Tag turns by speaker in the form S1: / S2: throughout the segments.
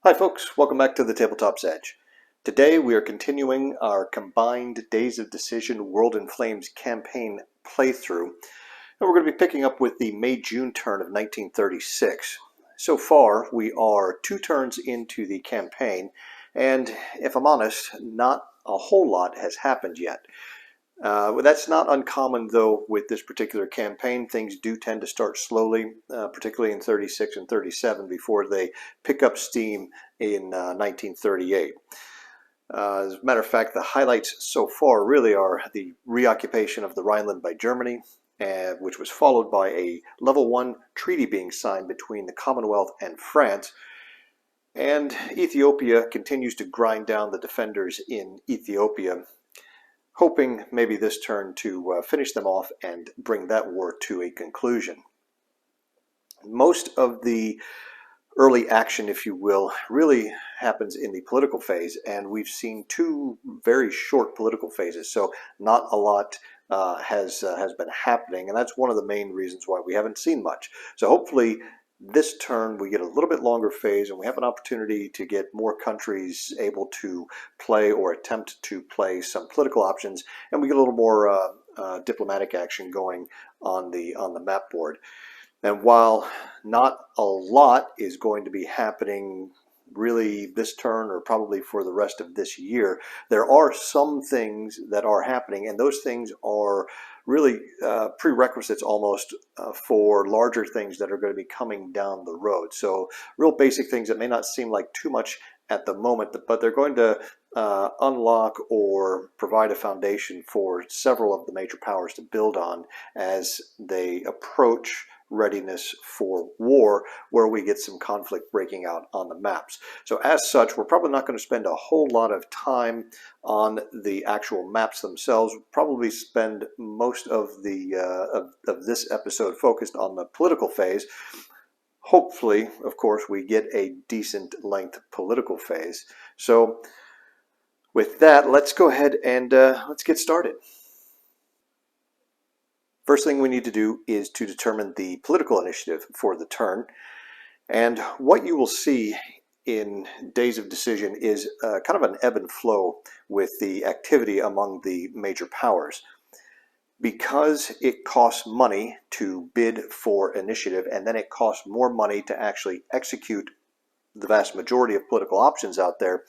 S1: Hi folks, welcome back to the Tabletop's Edge. Today we are continuing our combined Days of Decision World in Flames campaign playthrough, and we're going to be picking up with the May-June turn of 1936. So far we are 2 turns into the campaign, and if I'm honest, not a whole lot has happened yet. That's not uncommon though with this particular campaign. Things do tend to start slowly, particularly in 36 and 37 before they pick up steam in 1938. As a matter of fact, the highlights so far really are the reoccupation of the Rhineland by Germany, which was followed by a level 1 treaty being signed between the Commonwealth and France. And Ethiopia continues to grind down the defenders in Ethiopia, hoping maybe this turn to finish them off and bring that war to a conclusion. Most of the early action, if you will, really happens in the political phase, and we've seen 2 very short political phases, so not a lot has been happening, and that's one of the main reasons why we haven't seen much. So hopefully this turn we get a little bit longer phase, and we have an opportunity to get more countries able to play or attempt to play some political options, and we get a little more diplomatic action going on the map board. And while not a lot is going to be happening really this turn or probably for the rest of this year, there are some things that are happening, and those things are really prerequisites almost for larger things that are going to be coming down the road. So real basic things that may not seem like too much at the moment, but they're going to unlock or provide a foundation for several of the major powers to build on as they approach readiness for war, where we get some conflict breaking out on the maps. So as such, we're probably not going to spend a whole lot of time on the actual maps themselves. We'll probably spend most of the of this episode focused on the political phase. Hopefully, of course, we get a decent length political phase. So with that, let's go ahead and let's get started. First thing we need to do is to determine the political initiative for the turn. And what you will see in Days of Decision is kind of an ebb and flow with the activity among the major powers. Because it costs money to bid for initiative, and then it costs more money to actually execute the vast majority of political options out there,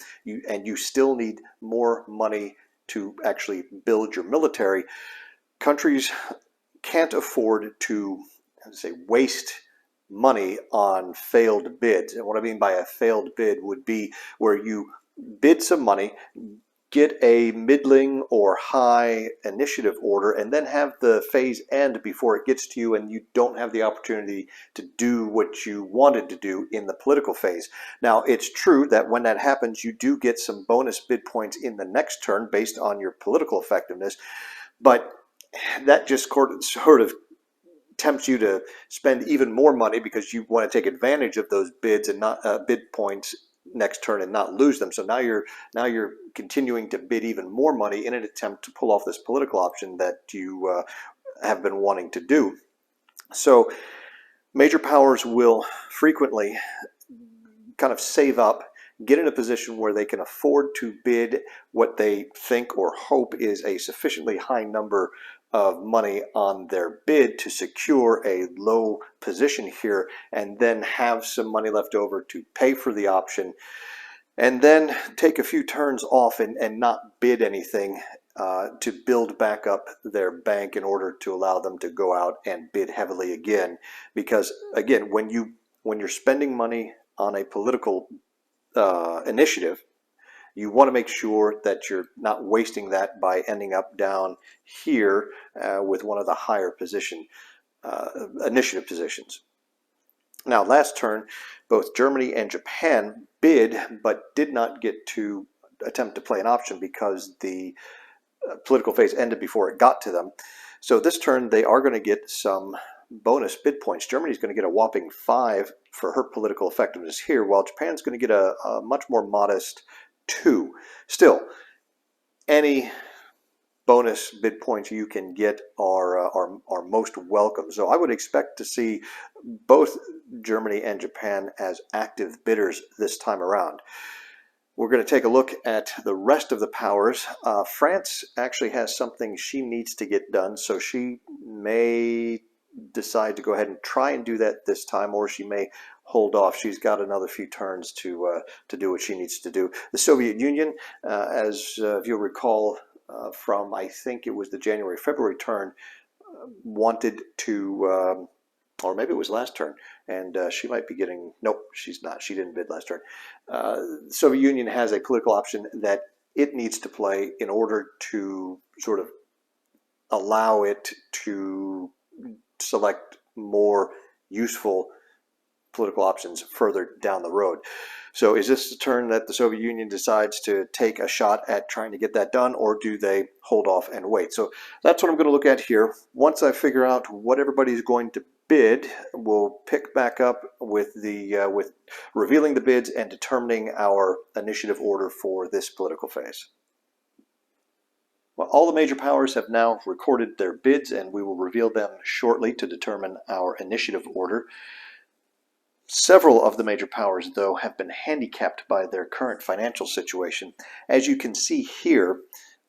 S1: and you still need more money to actually build your military. Countries can't afford to waste money on failed bids. And what I mean by a failed bid would be where you bid some money, get a middling or high initiative order, and then have the phase end before it gets to you, and you don't have the opportunity to do what you wanted to do in the political phase. Now, it's true that when that happens, you do get some bonus bid points in the next turn based on your political effectiveness, but that just sort of tempts you to spend even more money because you want to take advantage of those bids and not bid points next turn and not lose them. So now you're continuing to bid even more money in an attempt to pull off this political option that you have been wanting to do. So major powers will frequently kind of save up, get in a position where they can afford to bid what they think or hope is a sufficiently high number of money on their bid to secure a low position here, and then have some money left over to pay for the option, and then take a few turns off and not bid anything to build back up their bank in order to allow them to go out and bid heavily again. Because again, when you're spending money on a political initiative, you want to make sure that you're not wasting that by ending up down here with one of the higher position initiative positions. Now, last turn, both Germany and Japan bid, but did not get to attempt to play an option because the political phase ended before it got to them. So this turn, they are going to get some bonus bid points. Germany's going to get a whopping 5 for her political effectiveness here, while Japan's going to get a much more modest 2. Still, any bonus bid points you can get are most welcome. So I would expect to see both Germany and Japan as active bidders this time around. We're going to take a look at the rest of the powers. France actually has something she needs to get done, so she may decide to go ahead and try and do that this time, or she may hold off. She's got another few turns to do what she needs to do. The Soviet Union, as if you'll recall from, I think it was the January-February turn, wanted to, or maybe it was last turn, and she might be getting, nope, she's not. She didn't bid last turn. The Soviet Union has a political option that it needs to play in order to sort of allow it to select more useful political options further down the road. So is this the turn that the Soviet Union decides to take a shot at trying to get that done, or do they hold off and wait? So that's what I'm going to look at here. Once I figure out what everybody's going to bid, we'll pick back up with revealing the bids and determining our initiative order for this political phase. Well, all the major powers have now recorded their bids, and we will reveal them shortly to determine our initiative order. Several of the major powers, though, have been handicapped by their current financial situation. As you can see here,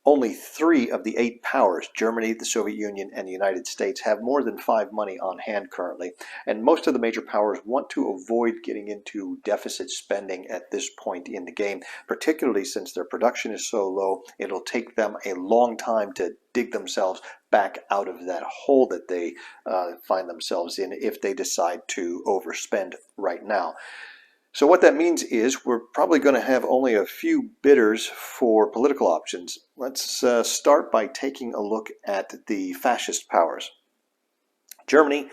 S1: only 3 of the 8 powers, Germany, the Soviet Union, and the United States, have more than 5 money on hand currently. And most of the major powers want to avoid getting into deficit spending at this point in the game, particularly since their production is so low. It'll take them a long time to dig themselves back out of that hole that they find themselves in if they decide to overspend right now. So what that means is we're probably going to have only a few bidders for political options. Let's start by taking a look at the fascist powers. Germany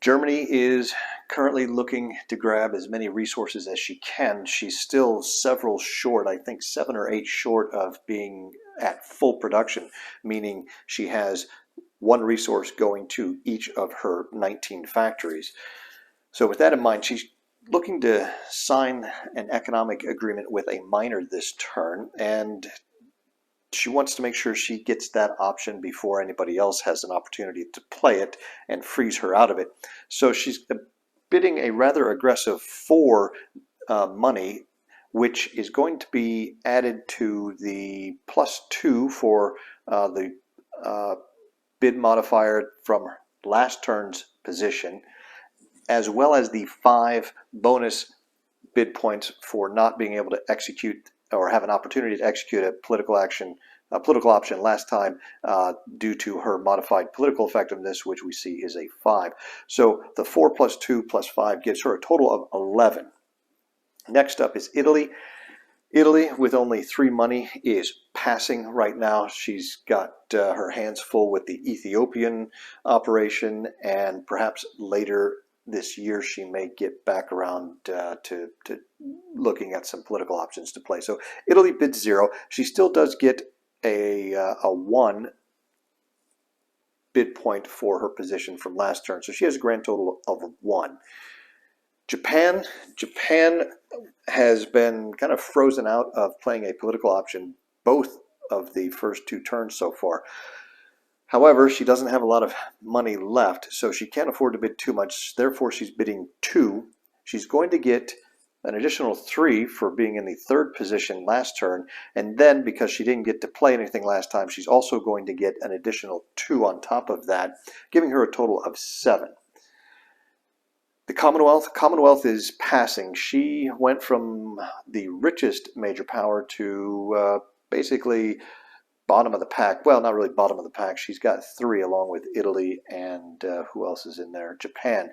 S1: is currently looking to grab as many resources as she can. She's still several short, I think 7 or 8 short of being at full production, meaning she has 1 resource going to each of her 19 factories. So with that in mind, she's looking to sign an economic agreement with a miner this turn, and she wants to make sure she gets that option before anybody else has an opportunity to play it and freeze her out of it. So she's bidding a rather aggressive 4 money, which is going to be added to the +2 for the bid modifier from last turn's position, as well as the 5 bonus bid points for not being able to execute or have an opportunity to execute a political option last time due to her modified political effectiveness, which we see is a 5. So the 4 + 2 + 5 gives her a total of 11. Next up is Italy. Italy, with only 3 money, is passing right now. She's got her hands full with the Ethiopian operation, and perhaps later this year she may get back around to looking at some political options to play. So Italy bids 0. She still does get a 1 bid point for her position from last turn, so she has a grand total of 1. Japan has been kind of frozen out of playing a political option both of the first 2 turns so far. However, she doesn't have a lot of money left, so she can't afford to bid too much. Therefore, she's bidding 2. She's going to get an additional 3 for being in the 3rd position last turn, and then because she didn't get to play anything last time, she's also going to get an additional 2 on top of that, giving her a total of 7. The Commonwealth is passing. She went from the richest major power to basically bottom of the pack. Well, not really bottom of the pack. She's got 3 along with Italy and who else is in there? Japan.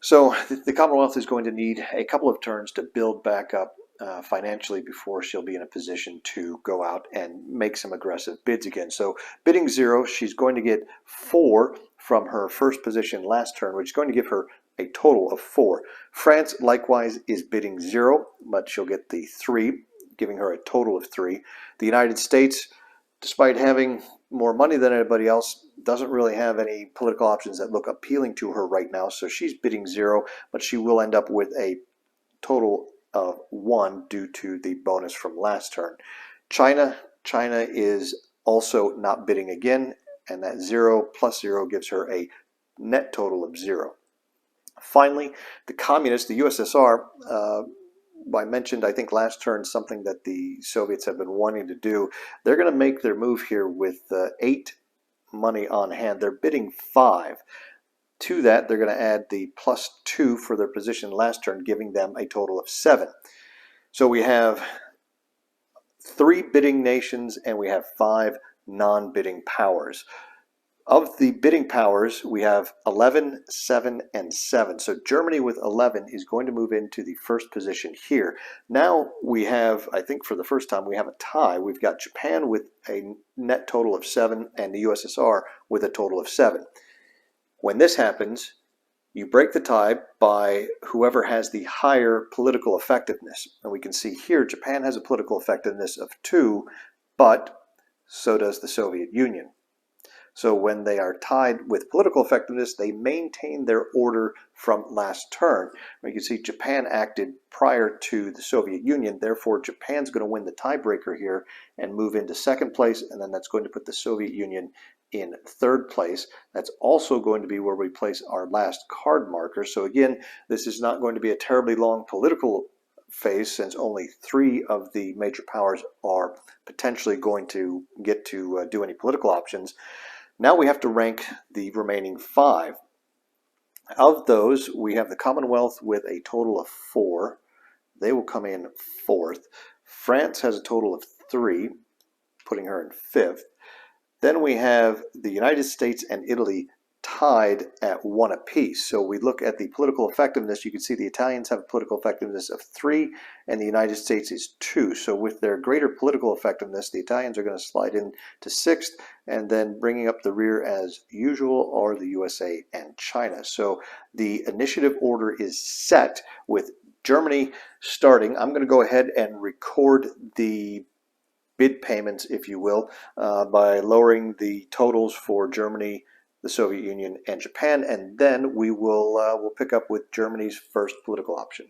S1: So the Commonwealth is going to need a couple of turns to build back up financially before she'll be in a position to go out and make some aggressive bids again. So bidding 0, she's going to get 4 from her first position last turn, which is going to give her a total of 4. France likewise is bidding 0, but she'll get the 3, giving her a total of 3. The United States, despite having more money than anybody else, doesn't really have any political options that look appealing to her right now, so she's bidding 0, but she will end up with a total of 1 due to the bonus from last turn. China is also not bidding again, and that 0 plus 0 gives her a net total of 0. Finally, the communists, the USSR, I mentioned, I think last turn, something that the Soviets have been wanting to do. They're going to make their move here with 8 money on hand. They're bidding 5. To that, they're going to add the +2 for their position last turn, giving them a total of 7. So we have 3 bidding nations and we have 5 non-bidding powers. Of the bidding powers, we have 11, 7, and 7. So Germany with 11 is going to move into the first position here. Now we have, I think for the first time, we have a tie. We've got Japan with a net total of 7 and the USSR with a total of 7. When this happens, you break the tie by whoever has the higher political effectiveness. And we can see here Japan has a political effectiveness of 2, but so does the Soviet Union. So when they are tied with political effectiveness, they maintain their order from last turn. You can see Japan acted prior to the Soviet Union, therefore Japan's going to win the tiebreaker here and move into second place, and then that's going to put the Soviet Union in third place. That's also going to be where we place our last card marker. So again, this is not going to be a terribly long political phase, since only 3 of the major powers are potentially going to get to do any political options. Now we have to rank the remaining 5. Of those, we have the Commonwealth with a total of 4. They will come in 4th. France has a total of 3, putting her in 5th. Then we have the United States and Italy tied at 1 apiece. So we look at the political effectiveness. You can see the Italians have a political effectiveness of 3 and the United States is 2. So with their greater political effectiveness, the Italians are going to slide in to 6th, and then bringing up the rear as usual are the USA and China. So the initiative order is set with Germany starting. I'm going to go ahead and record the bid payments, if you will, by lowering the totals for Germany, the Soviet Union, and Japan, and then we'll pick up with Germany's first political option.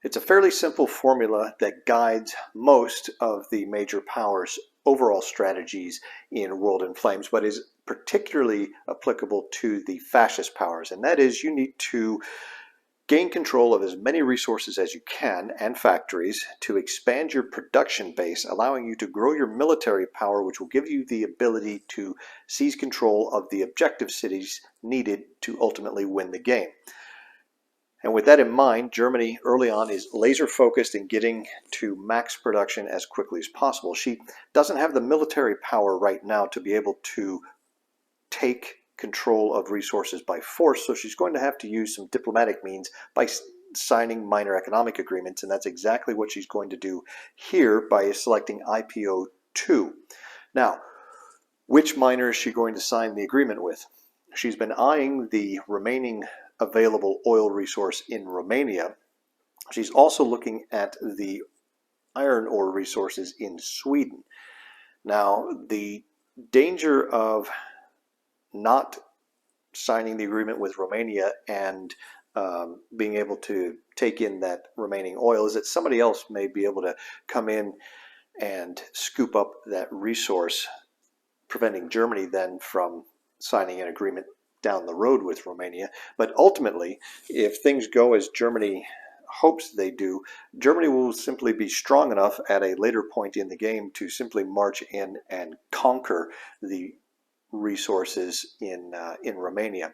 S1: It's a fairly simple formula that guides most of the major powers' overall strategies in World in Flames, but is particularly applicable to the fascist powers, and that is you need to gain control of as many resources as you can and factories to expand your production base, allowing you to grow your military power, which will give you the ability to seize control of the objective cities needed to ultimately win the game. And with that in mind, Germany early on is laser focused in getting to max production as quickly as possible. She doesn't have the military power right now to be able to take control of resources by force, so she's going to have to use some diplomatic means by signing minor economic agreements, and that's exactly what she's going to do here by selecting IPO 2. Now, which minor is she going to sign the agreement with? She's been eyeing the remaining available oil resource in Romania. She's also looking at the iron ore resources in Sweden. Now, the danger of not signing the agreement with Romania and being able to take in that remaining oil is that somebody else may be able to come in and scoop up that resource, preventing Germany then from signing an agreement down the road with Romania. But ultimately, if things go as Germany hopes they do, Germany will simply be strong enough at a later point in the game to simply march in and conquer the resources in Romania.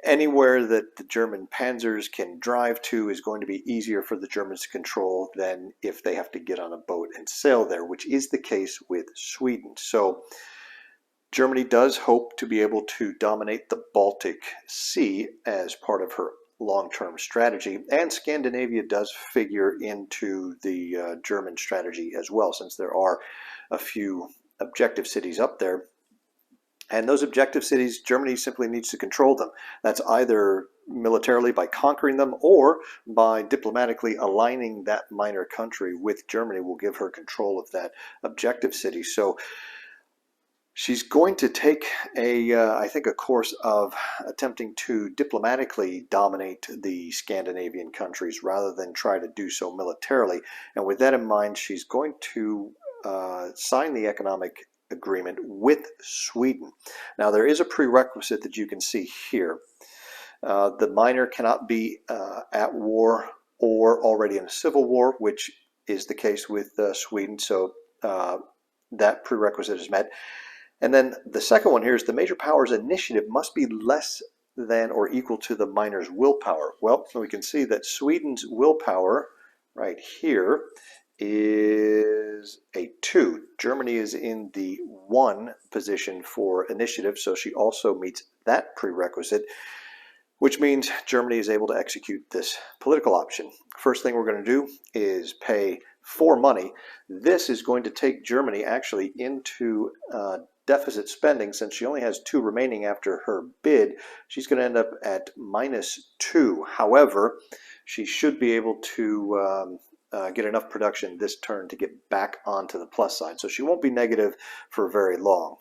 S1: Anywhere that the German panzers can drive to is going to be easier for the Germans to control than if they have to get on a boat and sail there, which is the case with Sweden. So Germany does hope to be able to dominate the Baltic Sea as part of her long-term strategy, and Scandinavia does figure into the German strategy as well, since there are a few objective cities up there. And those objective cities, Germany simply needs to control them. That's either militarily by conquering them or by diplomatically aligning that minor country with Germany will give her control of that objective city. So she's going to take I think a course of attempting to diplomatically dominate the Scandinavian countries rather than try to do so militarily. And with that in mind, she's going to sign the economic agreement with Sweden. Now, there is a prerequisite that you can see here. The minor cannot be at war or already in a civil war, which is the case with Sweden, so that prerequisite is met. And then the second one here is the major powers initiative must be less than or equal to the minor's willpower. Well, we can see that Sweden's willpower right here is a 2. Germany is in the 1 position for initiative, so she also meets that prerequisite, which means Germany is able to execute this political option. First thing we're going to do is pay for money. This is going to take Germany actually into deficit spending. Since she only has 2 remaining after her bid, she's going to end up at -2. However, she should be able to get enough production this turn to get back onto the plus side. So she won't be negative for very long.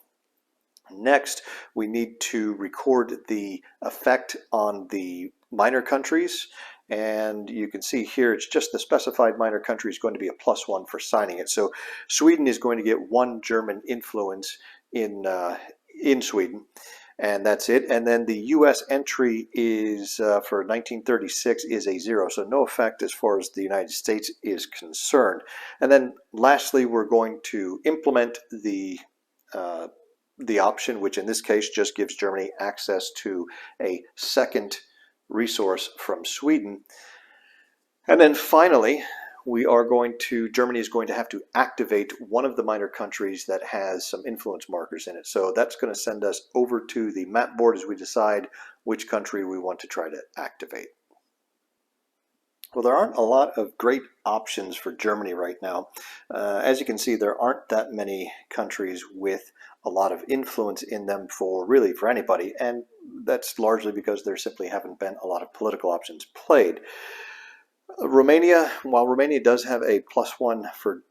S1: Next, we need to record the effect on the minor countries. And you can see here, it's just the specified minor country is going to be a +1 for signing it. So Sweden is going to get 1 German influence in Sweden, and that's it. And then the U.S. entry is for 1936 is a 0, so no effect as far as the United States is concerned. And then lastly, we're going to implement the option, which in this case just gives Germany access to a second resource from Sweden. And then finally, Germany is going to have to activate one of the minor countries that has some influence markers in it. So that's going to send us over to the map board as we decide which country we want to try to activate. Well, there aren't a lot of great options for Germany right now. As you can see, there aren't that many countries with a lot of influence in them for anybody, and that's largely because there simply haven't been a lot of political options played. Romania, while Romania does have a +1 for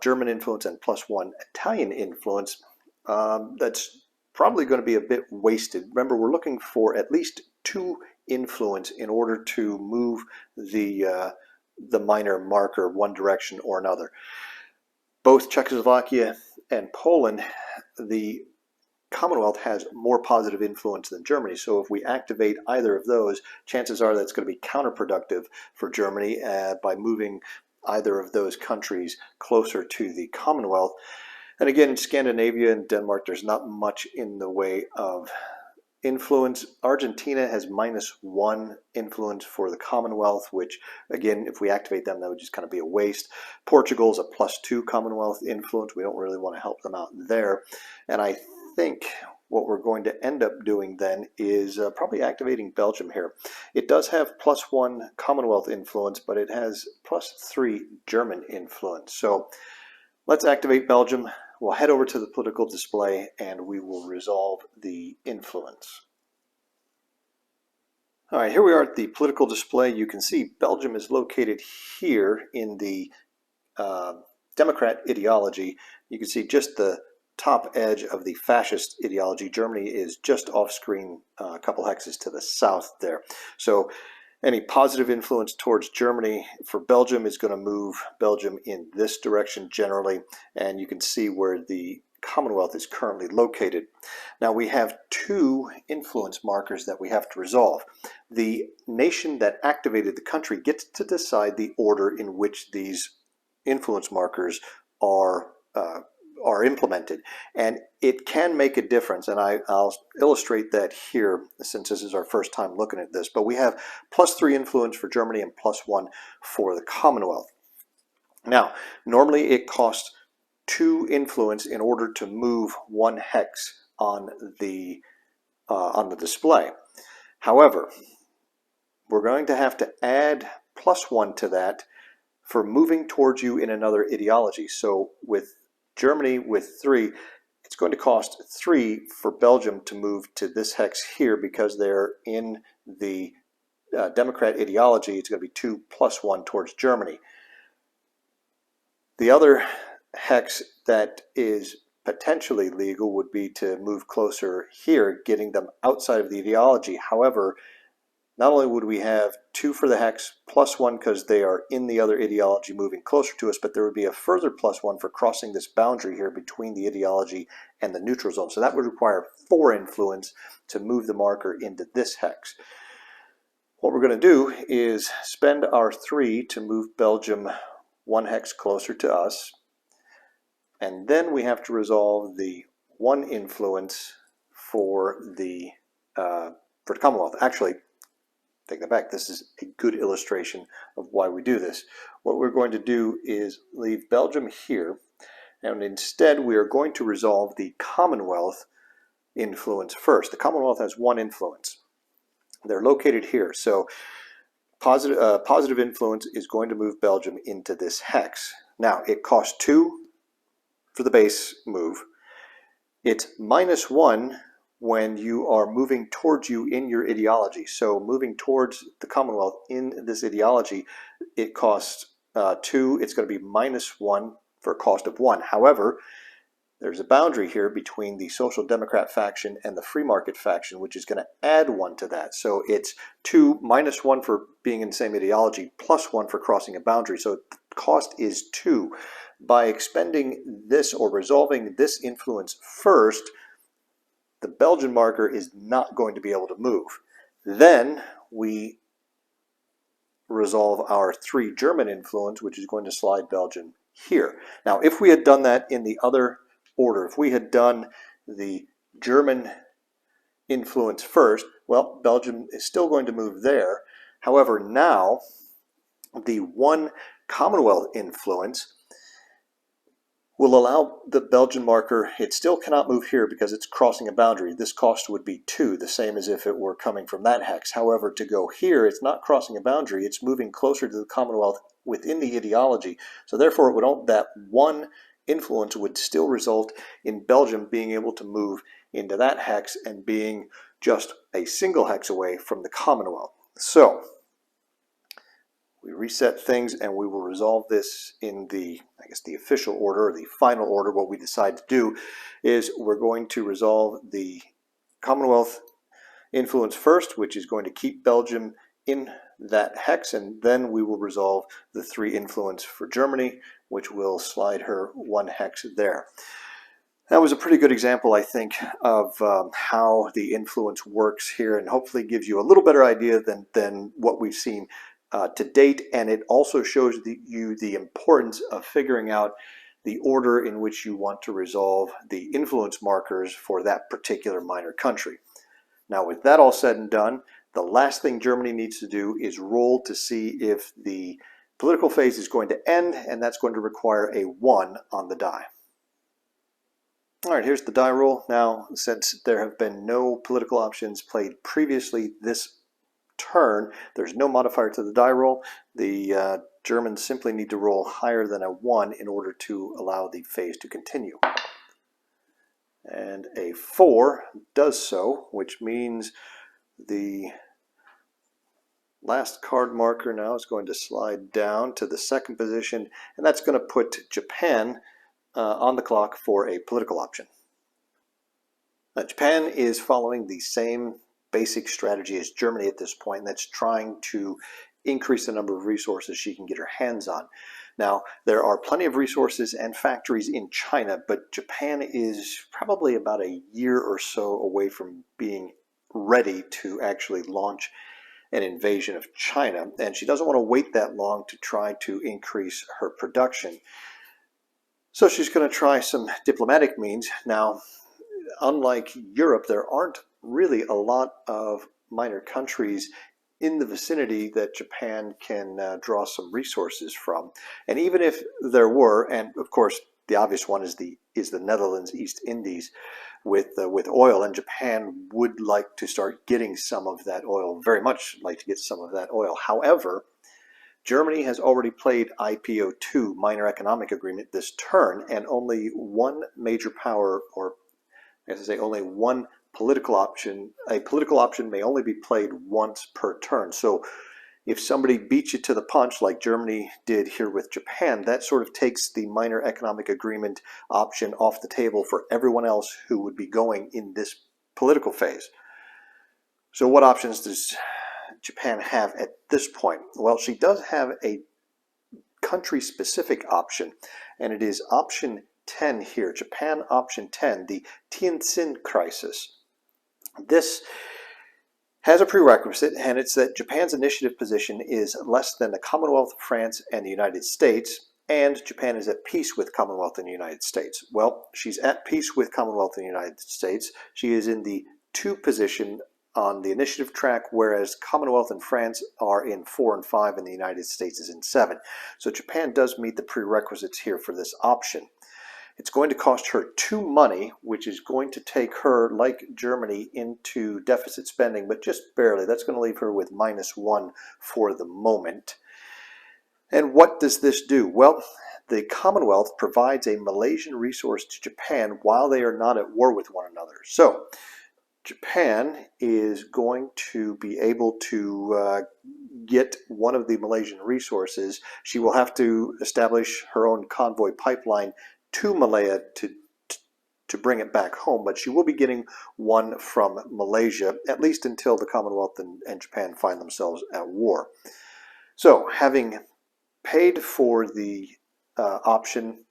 S1: German influence and +1 Italian influence, that's probably going to be a bit wasted. Remember, we're looking for at least 2 influence in order to move the minor marker one direction or another. Both Czechoslovakia and Poland, the Commonwealth has more positive influence than Germany, so if we activate either of those, chances are that's going to be counterproductive for Germany by moving either of those countries closer to the Commonwealth. And again, in Scandinavia and Denmark, there's not much in the way of influence. Argentina has -1 influence for the Commonwealth, which again, if we activate them, that would just kind of be a waste. Portugal is a +2 Commonwealth influence. We don't really want to help them out there. And I think what we're going to end up doing then is probably activating Belgium here. It does have +1 Commonwealth influence, but it has +3 German influence. So let's activate Belgium. We'll head over to the political display and we will resolve the influence. All right, here we are at the political display. You can see Belgium is located here in the Democrat ideology. You can see just the top edge of the fascist ideology. Germany is just off screen, a couple hexes to the south there. So any positive influence towards Germany for Belgium is going to move Belgium in this direction generally, and you can see where the Commonwealth is currently located. Now we have 2 influence markers that we have to resolve. The nation that activated the country gets to decide the order in which these influence markers are implemented, and it can make a difference, and I'll illustrate that here since this is our first time looking at this. But we have +3 influence for Germany and +1 for the Commonwealth. Now, normally it costs 2 influence in order to move 1 hex on the display. However, we're going to have to add +1 to that for moving towards you in another ideology. So with Germany with 3, it's going to cost 3 for Belgium to move to this hex here because they're in the Democrat ideology. It's going to be 2 + 1 towards Germany. The other hex that is potentially legal would be to move closer here, getting them outside of the ideology. However, not only would we have 2 for the hex plus 1 because they are in the other ideology moving closer to us, but there would be a further plus 1 for crossing this boundary here between the ideology and the neutral zone. So that would require 4 influence to move the marker into this hex. What we're going to do is spend our 3 to move Belgium 1 hex closer to us, and then we have to resolve the 1 influence for the Commonwealth. Actually, take that back. This is a good illustration of why we do this. What we're going to do is leave Belgium here, and instead we are going to resolve the Commonwealth influence first. The Commonwealth has 1 influence. They're located here, so positive influence is going to move Belgium into this hex. Now, it costs 2 for the base move. It's -1 when you are moving towards you in your ideology. So moving towards the Commonwealth in this ideology, it costs 2. It's going to be -1 for a cost of 1. However, there's a boundary here between the Social Democrat faction and the Free Market faction, which is going to add 1 to that. So it's 2 -1 for being in the same ideology, plus 1 for crossing a boundary. So the cost is 2. By expending this or resolving this influence first, the Belgian marker is not going to be able to move. Then we resolve our 3 German influence, which is going to slide Belgium here. Now, if we had done that in the other order, if we had done the German influence first, well, Belgium is still going to move there. However, now the 1 Commonwealth influence will allow the Belgian marker, it still cannot move here because it's crossing a boundary. This cost would be 2, the same as if it were coming from that hex. However, to go here, it's not crossing a boundary, it's moving closer to the Commonwealth within the ideology. So therefore, that 1 influence would still result in Belgium being able to move into that hex and being just a single hex away from the Commonwealth. So we reset things and we will resolve this in the, I guess, the official order, or the final order. What we decide to do is we're going to resolve the Commonwealth influence first, which is going to keep Belgium in that hex, and then we will resolve the 3 influence for Germany, which will slide her 1 hex there. That was a pretty good example, I think, of how the influence works here, and hopefully gives you a little better idea than what we've seen to date, and it also shows you the importance of figuring out the order in which you want to resolve the influence markers for that particular minor country. Now, with that all said and done, the last thing Germany needs to do is roll to see if the political phase is going to end, and that's going to require a 1 on the die. All right, here's the die roll. Now, since there have been no political options played previously this turn, there's no modifier to the die roll. The Germans simply need to roll higher than a 1 in order to allow the phase to continue. And a 4 does so, which means the last card marker now is going to slide down to the 2nd position, and that's going to put Japan on the clock for a political option. Now, Japan is following the same basic strategy as Germany at this point, and that's trying to increase the number of resources she can get her hands on. Now, there are plenty of resources and factories in China, but Japan is probably about a year or so away from being ready to actually launch an invasion of China, and she doesn't want to wait that long to try to increase her production. So she's going to try some diplomatic means. Now, unlike Europe, there aren't really a lot of minor countries in the vicinity that Japan can draw some resources from. And even if there were, and of course the obvious one is the Netherlands, East Indies, with oil, and Japan would like to start getting some of that oil, very much like to get some of that oil. However, Germany has already played IPO2, Minor Economic Agreement, this turn, and only one major power, or as I say, only one political option. A political option may only be played once per turn. So if somebody beats you to the punch, like Germany did here with Japan, that sort of takes the Minor Economic Agreement option off the table for everyone else who would be going in this political phase. So what options does Japan have at this point? Well, she does have a country-specific option, and it is option 10 here, Japan option 10, the Tientsin crisis. This has a prerequisite, and it's that Japan's initiative position is less than the Commonwealth, France, and the United States, and Japan is at peace with Commonwealth and the United States. Well, she's at peace with Commonwealth and the United States. She is in the 2 position on the initiative track, whereas Commonwealth and France are in 4 and 5, and the United States is in 7. So Japan does meet the prerequisites here for this option. It's going to cost her 2 money, which is going to take her, like Germany, into deficit spending, but just barely. That's going to leave her with -1 for the moment. And what does this do? Well, the Commonwealth provides a Malaysian resource to Japan while they are not at war with one another. So Japan is going to be able to get one of the Malaysian resources. She will have to establish her own convoy pipeline to Malaya to bring it back home, but she will be getting one from Malaysia, at least until the Commonwealth and Japan find themselves at war. So, having paid for the option,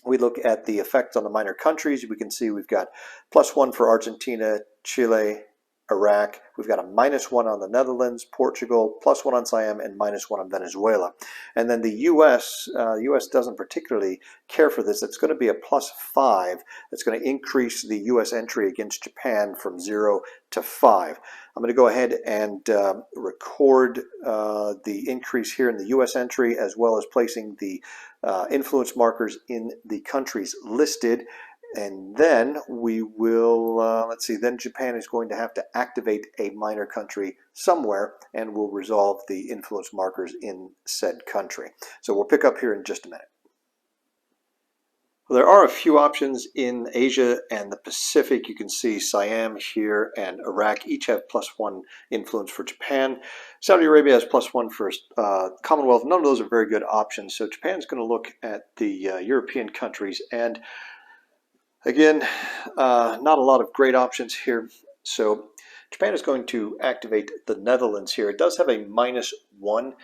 S1: we look at the effect on the minor countries. We can see we've got +1 for Argentina, Chile, Iraq. We've got a -1 on the Netherlands, Portugal, +1 on Siam, and -1 on Venezuela. And then the U.S. U.S. doesn't particularly care for this. It's going to be a +5. That's going to increase the U.S. entry against Japan from 0 to 5. I'm going to go ahead and record the increase here in the U.S. entry, as well as placing the influence markers in the countries listed. And then we will, let's see, then Japan is going to have to activate a minor country somewhere, and we'll resolve the influence markers in said country. So we'll pick up here in just a minute. Well, there are a few options in Asia and the Pacific. You can see Siam here and Iraq each have +1 influence for Japan. Saudi Arabia has +1 for Commonwealth. None of those are very good options. So Japan's going to look at the European countries, and again, not a lot of great options here. So Japan is going to activate the Netherlands here. It does have a -1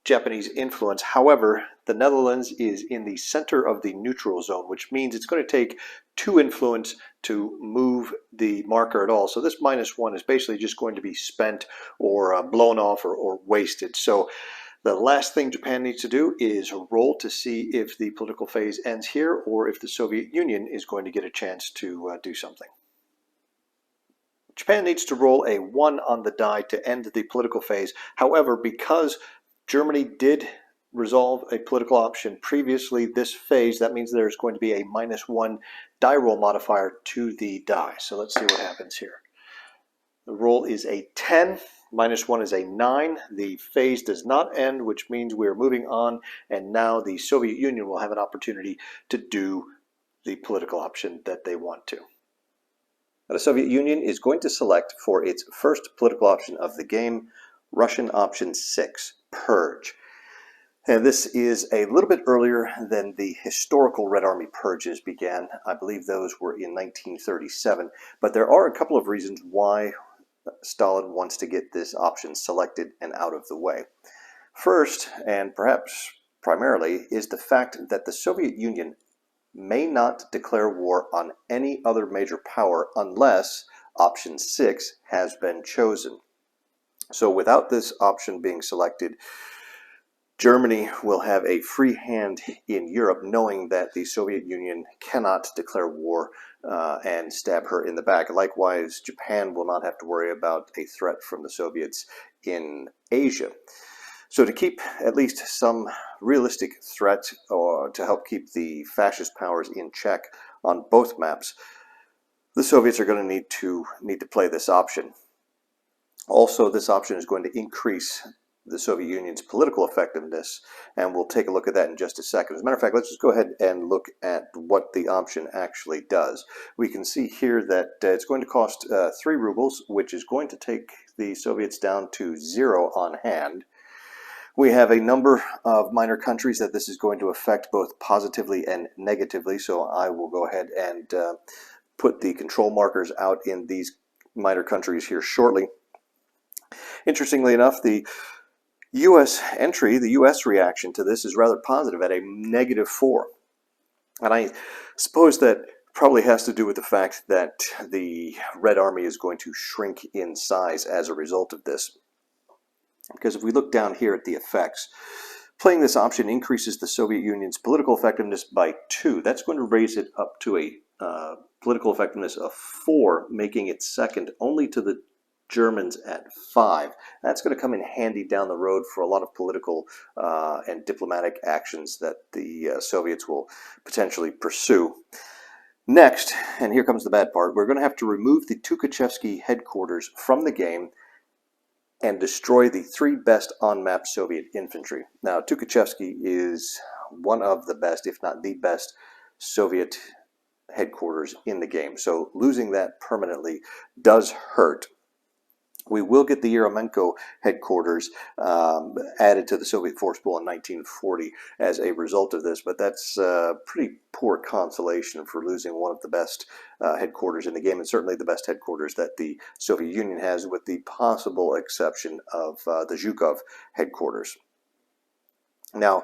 S1: Japanese influence. However, the Netherlands is in the center of the neutral zone, which means it's going to take 2 influence to move the marker at all. So this -1 is basically just going to be spent or blown off or wasted. So the last thing Japan needs to do is roll to see if the political phase ends here, or if the Soviet Union is going to get a chance to do something. Japan needs to roll a 1 on the die to end the political phase. However, because Germany did resolve a political option previously this phase, that means there's going to be a -1 die roll modifier to the die. So let's see what happens here. The roll is a 10. -1 is a 9. The phase does not end, which means we're moving on, and now the Soviet Union will have an opportunity to do the political option that they want to. Now, the Soviet Union is going to select for its first political option of the game, Russian option 6, purge. And this is a little bit earlier than the historical Red Army purges began. I believe those were in 1937, but there are a couple of reasons why Stalin wants to get this option selected and out of the way. First, and perhaps primarily, is the fact that the Soviet Union may not declare war on any other major power unless option 6 has been chosen. So without this option being selected, Germany will have a free hand in Europe, knowing that the Soviet Union cannot declare war and stab her in the back. Likewise, Japan will not have to worry about a threat from the Soviets in Asia. So to keep at least some realistic threat, or to help keep the fascist powers in check on both maps, the Soviets are going to need to play this option. Also, this option is going to increase the Soviet Union's political effectiveness, and we'll take a look at that in just a second. As a matter of fact, let's just go ahead and look at what the option actually does. We can see here that it's going to cost 3 rubles, which is going to take the Soviets down to 0 on hand. We have a number of minor countries that this is going to affect both positively and negatively, so I will go ahead and put the control markers out in these minor countries here shortly. Interestingly enough, the U.S. entry, the U.S. reaction to this is rather positive at a -4. And I suppose that probably has to do with the fact that the Red Army is going to shrink in size as a result of this. Because if we look down here at the effects, playing this option increases the Soviet Union's political effectiveness by 2. That's going to raise it up to a political effectiveness of 4, making it second only to the Germans at 5. That's going to come in handy down the road for a lot of political and diplomatic actions that the Soviets will potentially pursue. Next, and here comes the bad part, we're going to have to remove the Tukhachevsky headquarters from the game and destroy the 3 best on-map Soviet infantry. Now, Tukhachevsky is one of the best, if not the best, Soviet headquarters in the game. So losing that permanently does hurt. We will get the Yeremenko headquarters added to the Soviet force pool in 1940 as a result of this, but that's pretty poor consolation for losing one of the best headquarters in the game, and certainly the best headquarters that the Soviet Union has, with the possible exception of the Zhukov headquarters. Now,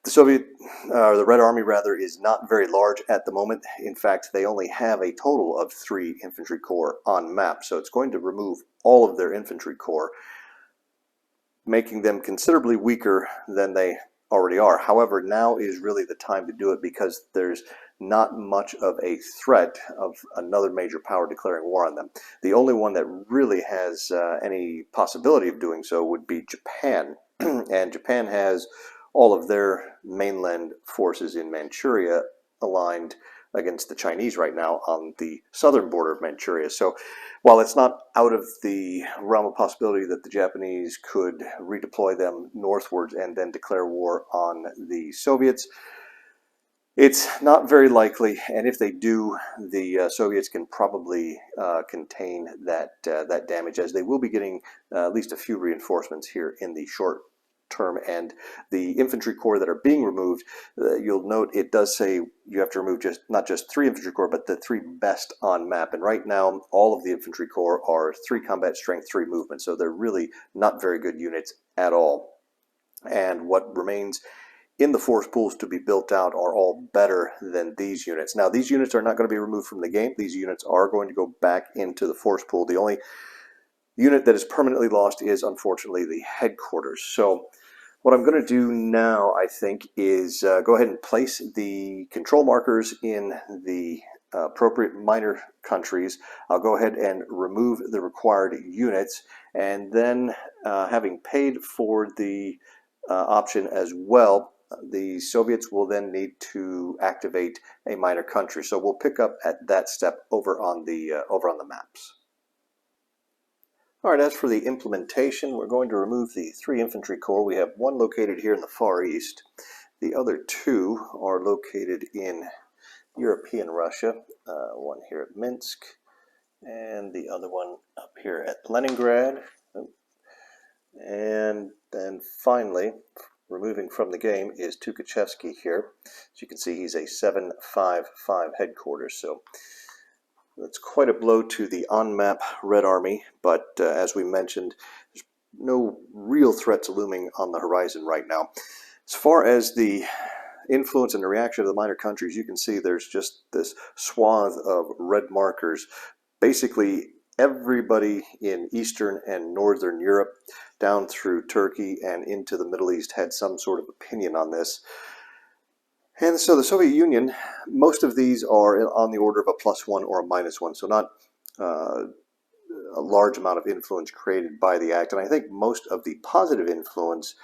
S1: the Red Army rather, is not very large at the moment. In fact, they only have a total of 3 infantry corps on map, so it's going to remove all of their infantry corps, making them considerably weaker than they already are. However, now is really the time to do it because there's not much of a threat of another major power declaring war on them. The only one that really has any possibility of doing so would be Japan, and Japan has all of their mainland forces in Manchuria aligned against the Chinese right now on the southern border of Manchuria. So while it's not out of the realm of possibility that the Japanese could redeploy them northwards and then declare war on the Soviets, it's not very likely, and if they do, the Soviets can probably contain that damage, as they will be getting at least a few reinforcements here in the short term. And the infantry corps that are being removed, you'll note it does say you have to remove not just 3 infantry corps, but the 3 best on map. And right now, all of the infantry corps are 3 combat strength, 3 movement, so they're really not very good units at all. And what remains in the force pools to be built out are all better than these units. Now, these units are not going to be removed from the game. These units are going to go back into the force pool. The only unit that is permanently lost is, unfortunately, the headquarters. So what I'm going to do now, I think, is go ahead and place the control markers in the appropriate minor countries. I'll go ahead and remove the required units, and then having paid for the option as well, the Soviets will then need to activate a minor country. So we'll pick up at that step over on the maps. All right, as for the implementation, we're going to remove the 3 infantry corps. We have 1 located here in the Far East. The other 2 are located in European Russia, one here at Minsk, and the other one up here at Leningrad. And then finally, removing from the game is Tukhachevsky here. As you can see, he's a 755 headquarters, so that's quite a blow to the on-map Red Army, but as we mentioned, there's no real threats looming on the horizon right now. As far as the influence and the reaction of the minor countries, you can see there's just this swath of red markers. Basically, everybody in Eastern and Northern Europe, down through Turkey and into the Middle East, had some sort of opinion on this. And so the Soviet Union, most of these are on the order of a +1 or a -1, so not a large amount of influence created by the act. And I think most of the positive influence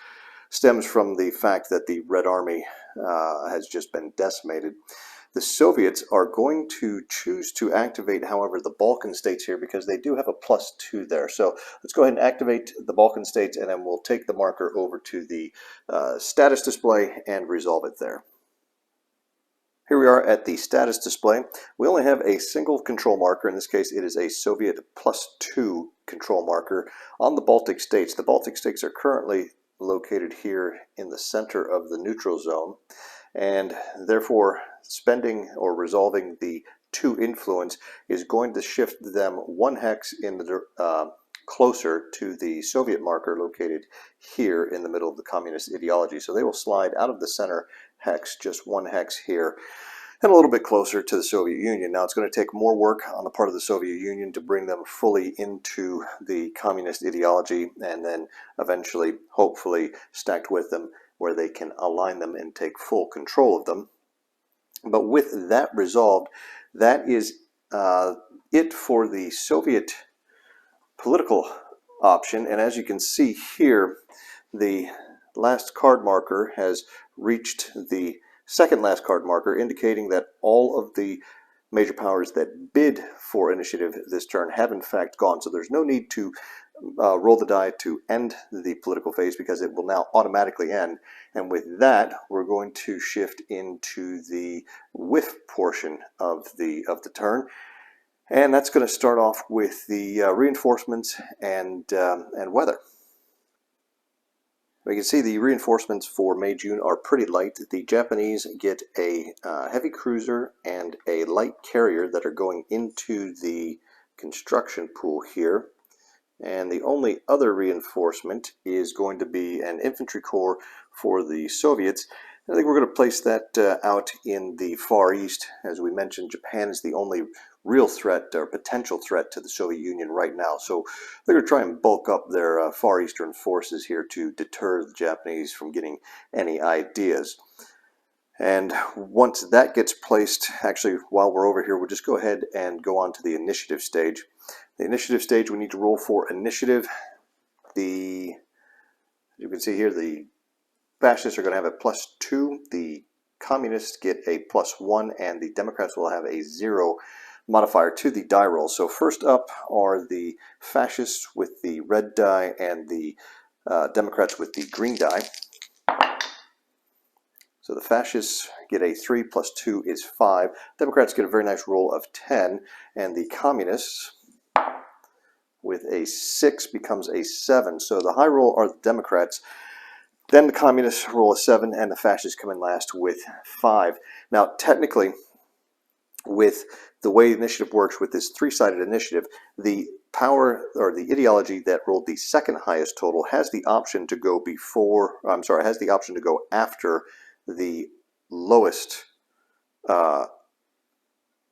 S1: stems from the fact that the Red Army has just been decimated. The Soviets are going to choose to activate, however, the Balkan states here, because they do have a +2 there. So let's go ahead and activate the Balkan states, and then we'll take the marker over to the status display and resolve it there. Here we are at the status display. We only have a single control marker. In this case, it is a Soviet +2 control marker on the Baltic states. The Baltic states are currently located here in the center of the neutral zone, and therefore spending or resolving the 2 influence is going to shift them 1 hex in the closer to the Soviet marker located here in the middle of the communist ideology. So they will slide out of the center hex, just one hex here, and a little bit closer to the Soviet Union. Now it's going to take more work on the part of the Soviet Union to bring them fully into the communist ideology, and then eventually, hopefully, stacked with them where they can align them and take full control of them. But with that resolved, that is it for the Soviet political option. And as you can see here, the last card marker has reached the second last card marker, indicating that all of the major powers that bid for initiative this turn have in fact gone. So there's no need to roll the die to end the political phase, because it will now automatically end. And with that, we're going to shift into the whiff portion of the turn. And that's going to start off with the reinforcements and weather. We can see the reinforcements for May-June are pretty light. The Japanese get a heavy cruiser and a light carrier that are going into the construction pool here. And the only other reinforcement is going to be an infantry corps for the Soviets. I think we're going to place that out in the Far East. As we mentioned, Japan is the only real threat or potential threat to the Soviet Union right now. So they're going to try and bulk up their Far Eastern forces here to deter the Japanese from getting any ideas. And once that gets placed, actually, while we're over here, we'll just go ahead and go on to the initiative stage. The initiative stage, we need to roll for initiative. As you can see here, the fascists are going to have a +2. The communists get a +1, and the Democrats will have a 0 modifier to the die roll. So first up are the fascists with the red die and the Democrats with the green die. So the fascists get a 3 + 2 is 5. Democrats get a very nice roll of 10, and the communists with a 6 becomes a 7. So the high roll are the Democrats. Then the communists roll a 7, and the fascists come in last with 5. Now, technically, with the way initiative works with this three-sided initiative, the power or the ideology that rolled the second highest total has the option to go has the option to go after the lowest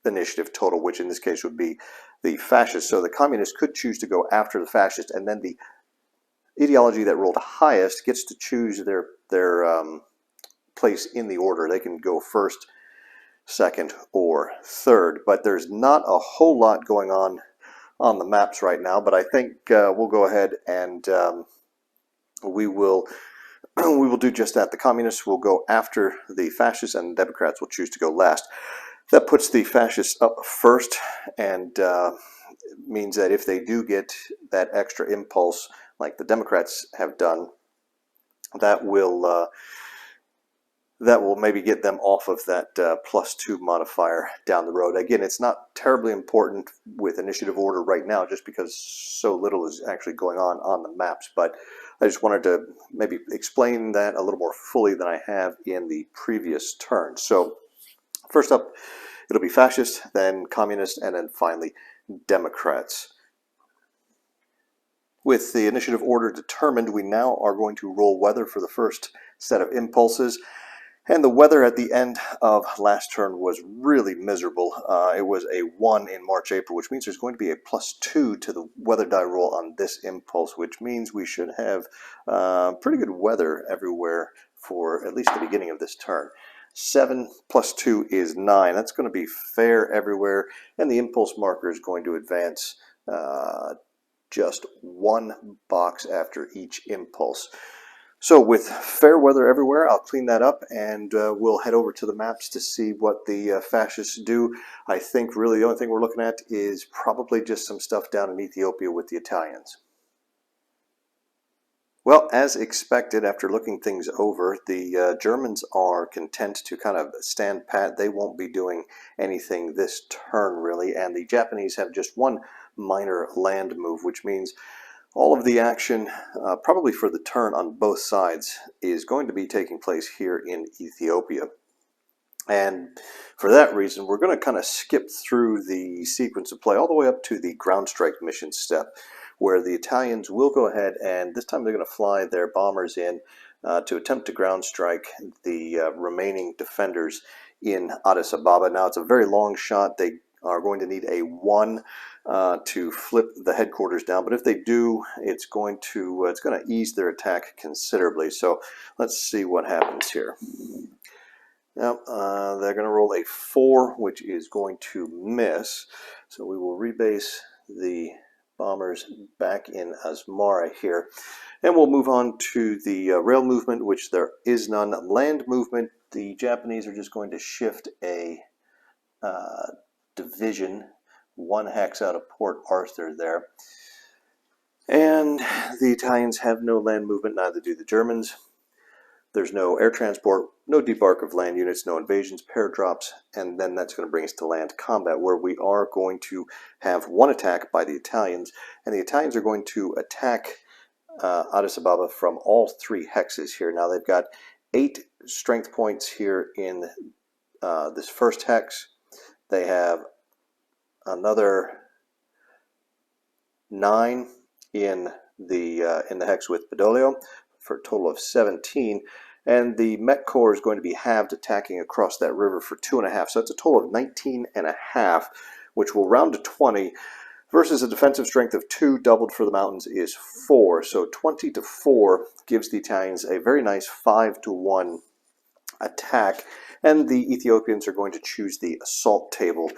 S1: initiative total, which in this case would be the fascists. So the communists could choose to go after the fascists, and then the ideology that rolled highest gets to choose their place in the order. They can go first, second, or third. But there's not a whole lot going on the maps right now. But I think we'll go ahead and we will do just that. The communists will go after the fascists, and the Democrats will choose to go last. That puts the fascists up first, and means that if they do get that extra impulse, like the Democrats have done, that will maybe get them off of that +2 modifier down the road. Again, it's not terribly important with initiative order right now, just because so little is actually going on the maps. But I just wanted to maybe explain that a little more fully than I have in the previous turn. So first up, it'll be fascists, then communists, and then finally Democrats. With the initiative order determined, we now are going to roll weather for the first set of impulses. And the weather at the end of last turn was really miserable. It was a 1 in March, April, which means there's going to be a +2 to the weather die roll on this impulse, which means we should have pretty good weather everywhere for at least the beginning of this turn. 7 + 2 is 9. That's going to be fair everywhere, and the impulse marker is going to advance just 1 box after each impulse. So with fair weather everywhere, I'll clean that up, and we'll head over to the maps to see what the fascists do. I think really the only thing we're looking at is probably just some stuff down in Ethiopia with the Italians. Well, as expected, after looking things over, the Germans are content to kind of stand pat. They won't be doing anything this turn, really, and the Japanese have just one minor land move, which means all of the action, probably for the turn on both sides, is going to be taking place here in Ethiopia. And for that reason, we're going to kind of skip through the sequence of play all the way up to the ground strike mission step, where the Italians will go ahead and this time they're going to fly their bombers in to attempt to ground strike the remaining defenders in Addis Ababa. Now, it's a very long shot. They are going to need a 1 to flip the headquarters down, but if they do, it's going to ease their attack considerably. So let's see what happens here. Now, they're going to roll a 4, which is going to miss. So we will rebase the bombers back in Asmara here. And we'll move on to the rail movement, which there is none. Land movement, the Japanese are just going to shift a division 1 hex out of Port Arthur there. And the Italians have no land movement, neither do the Germans. There's no air transport, no debark of land units, no invasions, paradrops, and then that's going to bring us to land combat, where we are going to have 1 attack by the Italians, and the Italians are going to attack Addis Ababa from all 3 hexes here. Now, they've got 8 strength points here in this first hex. They have another 9 in the hex with Badoglio, for a total of 17, and the Met Corps is going to be halved attacking across that river for 2.5, so it's a total of 19.5, which will round to 20, versus a defensive strength of 2 doubled for the mountains is 4, so 20 to 4 gives the Italians a very nice 5 to 1 attack, and the Ethiopians are going to choose the assault table.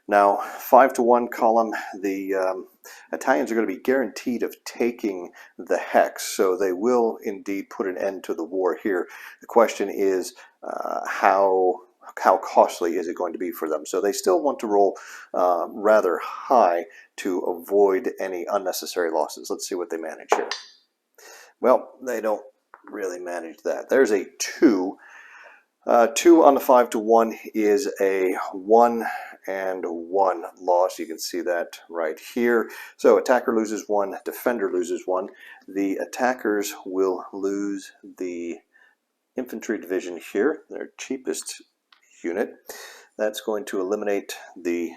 S1: Now, 5 to 1 column, the Italians are going to be guaranteed of taking the hex, so they will indeed put an end to the war here. The question is how costly is it going to be for them? So they still want to roll rather high to avoid any unnecessary losses. Let's see what they manage here. Well, they don't really manage that. There's a 2. 2 on the 5 to 1 is a 1 and 1 loss. You can see that right here. So attacker loses 1, defender loses 1. The attackers will lose the infantry division here, their cheapest unit. That's going to eliminate the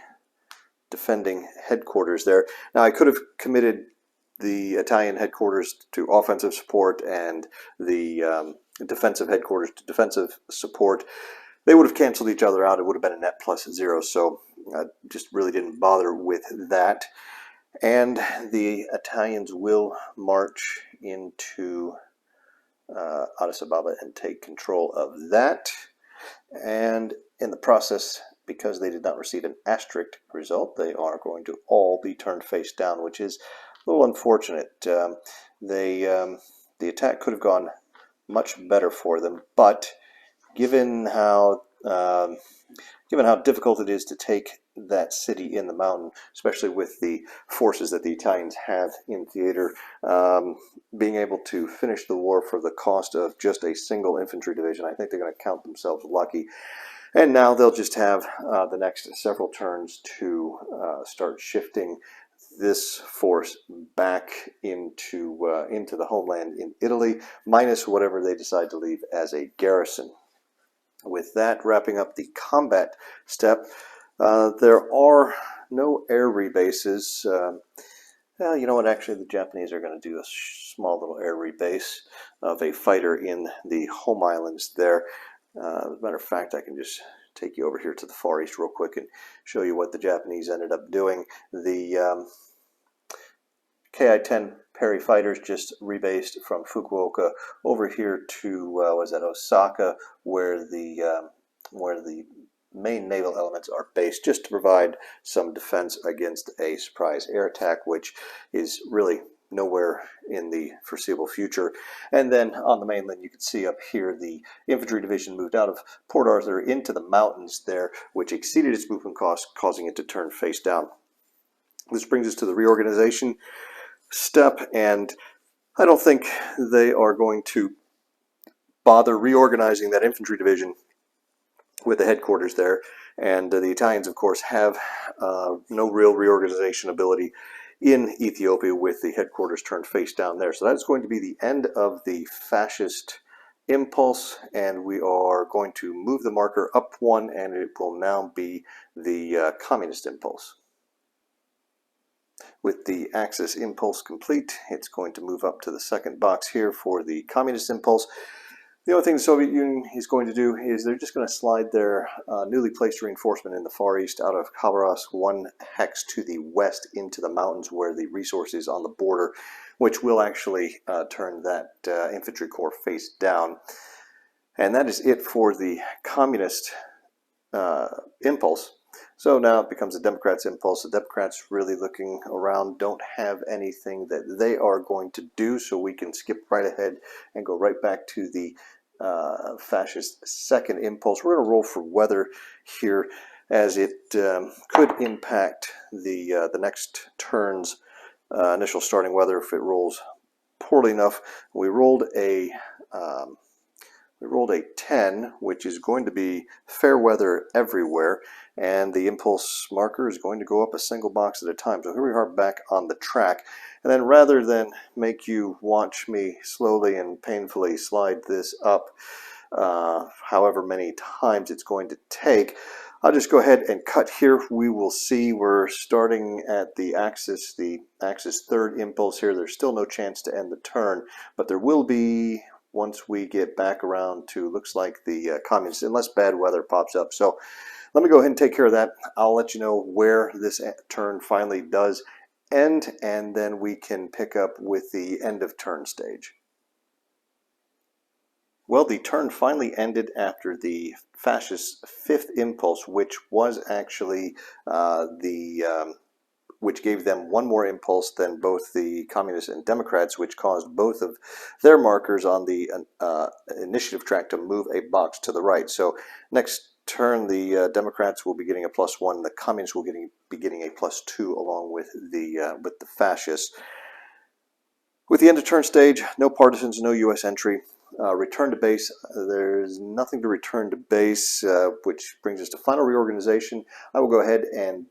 S1: defending headquarters there. Now, I could have committed the Italian headquarters to offensive support and the defensive headquarters to defensive support. They would have canceled each other out. It would have been a net +0, so I just really didn't bother with that. And the Italians will march into Addis Ababa and take control of that. And in the process, because they did not receive an asterisk result, they are going to all be turned face down, which is a little unfortunate. The attack could have gone much better for them, but given how difficult it is to take that city in the mountain, especially with the forces that the Italians have in theater, being able to finish the war for the cost of just a single infantry division, I think they're going to count themselves lucky. And now they'll just have the next several turns to start shifting this force back into the homeland in Italy, minus whatever they decide to leave as a garrison. With that, wrapping up the combat step, there are no air rebases. Well, you know what? Actually, the Japanese are going to do a small little air rebase of a fighter in the home islands there. As a matter of fact, I can just take you over here to the Far East real quick and show you what the Japanese ended up doing. The Ki-10 Perry fighters just rebased from Fukuoka over here to Osaka, where the main naval elements are based, just to provide some defense against a surprise air attack, which is really nowhere in the foreseeable future. And then on the mainland, you can see up here the infantry division moved out of Port Arthur into the mountains there, which exceeded its movement cost, causing it to turn face down. This brings us to the reorganization step, and I don't think they are going to bother reorganizing that infantry division with the headquarters there. And the Italians, of course, have no real reorganization ability in Ethiopia with the headquarters turned face down there. So that's going to be the end of the fascist impulse, and we are going to move the marker up 1, and it will now be the communist impulse. With the axis impulse complete, it's going to move up to the second box here for the communist impulse. The only thing the Soviet Union is going to do is they're just going to slide their newly placed reinforcement in the Far East out of Khabarovsk 1 hex to the west into the mountains where the resource is on the border, which will actually turn that infantry corps face down. And that is it for the communist impulse. So now it becomes a Democrats' impulse. The Democrats, really looking around, don't have anything that they are going to do, so we can skip right ahead and go right back to the fascist second impulse. We're going to roll for weather here, as it could impact the next turn's initial starting weather if it rolls poorly enough. We rolled a 10, which is going to be fair weather everywhere, and the impulse marker is going to go up a single box at a time. So here we are back on the track, and then rather than make you watch me slowly and painfully slide this up however many times it's going to take, I'll just go ahead and cut here. We will see we're starting at the axis third impulse here. There's still no chance to end the turn, but there will be once we get back around to, looks like, the communists, unless bad weather pops up. So let me go ahead and take care of that. I'll let you know where this turn finally does end, and then we can pick up with the end of turn stage. Well, the turn finally ended after the fascist fifth impulse, which was actually which gave them one more impulse than both the communists and Democrats, which caused both of their markers on the initiative track to move a box to the right. So next turn, the Democrats will be getting a +1, the communists will be getting a +2 along with the fascists. With the end of turn stage, no partisans, no U.S. entry. Return to base, there's nothing to return to base, which brings us to final reorganization. I will go ahead and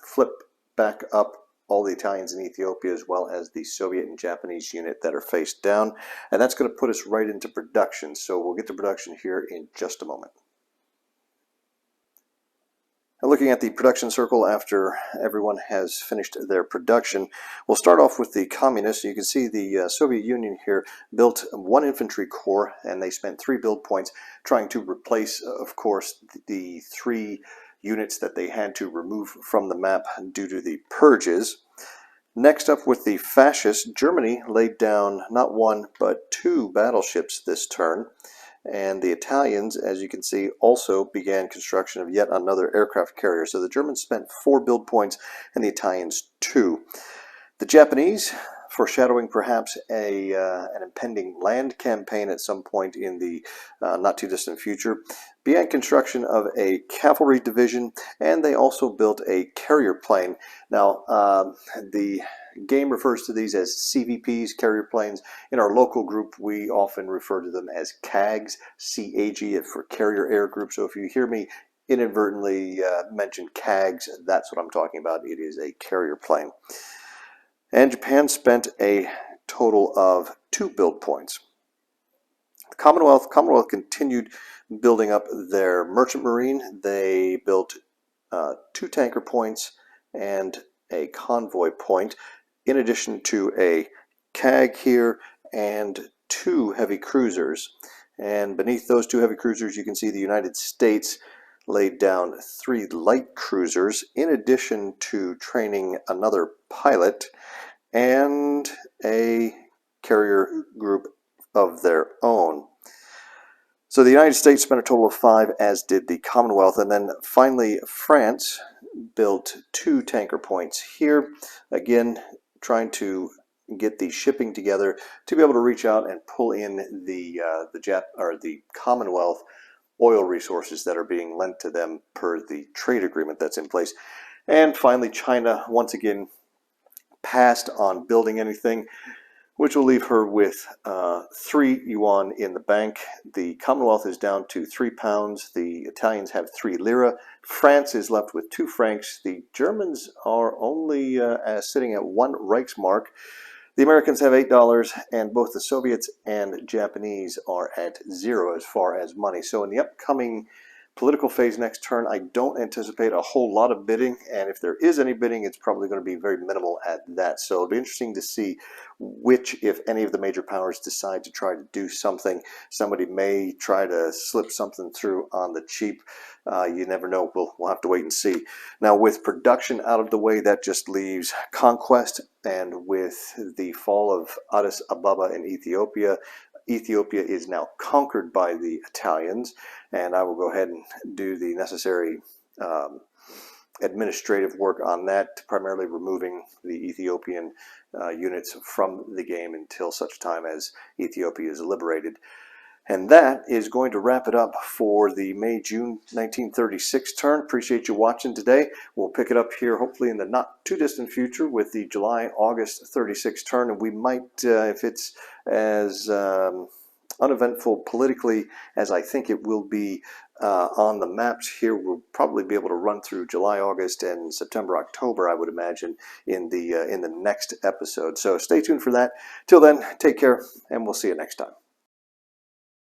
S1: flip back up all the Italians in Ethiopia, as well as the Soviet and Japanese unit that are face down, and that's going to put us right into production. So we'll get to production here in just a moment. And looking at the production circle after everyone has finished their production, we'll start off with the communists. You can see the Soviet Union here built one infantry corps, and they spent 3 build points trying to replace, of course, the 3 units that they had to remove from the map due to the purges. Next up with the fascists, Germany laid down not 1 but 2 battleships this turn. And the Italians, as you can see, also began construction of yet another aircraft carrier. So the Germans spent 4 build points and the Italians 2. The Japanese, foreshadowing perhaps an impending land campaign at some point in the not too distant future, began construction of a cavalry division, and they also built a carrier plane. Now, the game refers to these as CVPs, carrier planes. In our local group, we often refer to them as CAGs, C-A-G, for carrier air group. So if you hear me inadvertently mention CAGs, that's what I'm talking about. It is a carrier plane. And Japan spent a total of 2 build points. The Commonwealth continued building up their merchant marine. They built 2 tanker points and a convoy point, in addition to a CAG here and 2 heavy cruisers. And beneath those 2 heavy cruisers, you can see the United States laid down 3 light cruisers, in addition to training another pilot and a carrier group of their own. So the United States spent a total of 5, as did the Commonwealth. And then finally, France built 2 tanker points here, again trying to get the shipping together to be able to reach out and pull in the Commonwealth oil resources that are being lent to them per the trade agreement that's in place. And finally, China once again passed on building anything, which will leave her with 3 yuan in the bank. The Commonwealth is down to 3 pounds. The Italians have 3 lira. France is left with 2 francs. The Germans are only sitting at 1 Reichsmark. The Americans have $8, and both the Soviets and Japanese are at 0 as far as money. So in the upcoming political phase next turn, I don't anticipate a whole lot of bidding, and if there is any bidding, it's probably going to be very minimal at that. So it'll be interesting to see which, if any, of the major powers decide to try to do something. Somebody may try to slip something through on the cheap. You never know. We'll have to wait and see. Now, with production out of the way, that just leaves conquest, and with the fall of Addis Ababa in Ethiopia, Ethiopia is now conquered by the Italians, and I will go ahead and do the necessary administrative work on that, primarily removing the Ethiopian units from the game until such time as Ethiopia is liberated. And that is going to wrap it up for the May-June 1936 turn. Appreciate you watching today. We'll pick it up here hopefully in the not too distant future with the July-August 36 turn, and we might, if it's as uneventful politically as I think it will be on the maps here, we'll probably be able to run through July, August, and September, October, I would imagine, in the next episode. So stay tuned for that. Till then, take care, and we'll see you next time.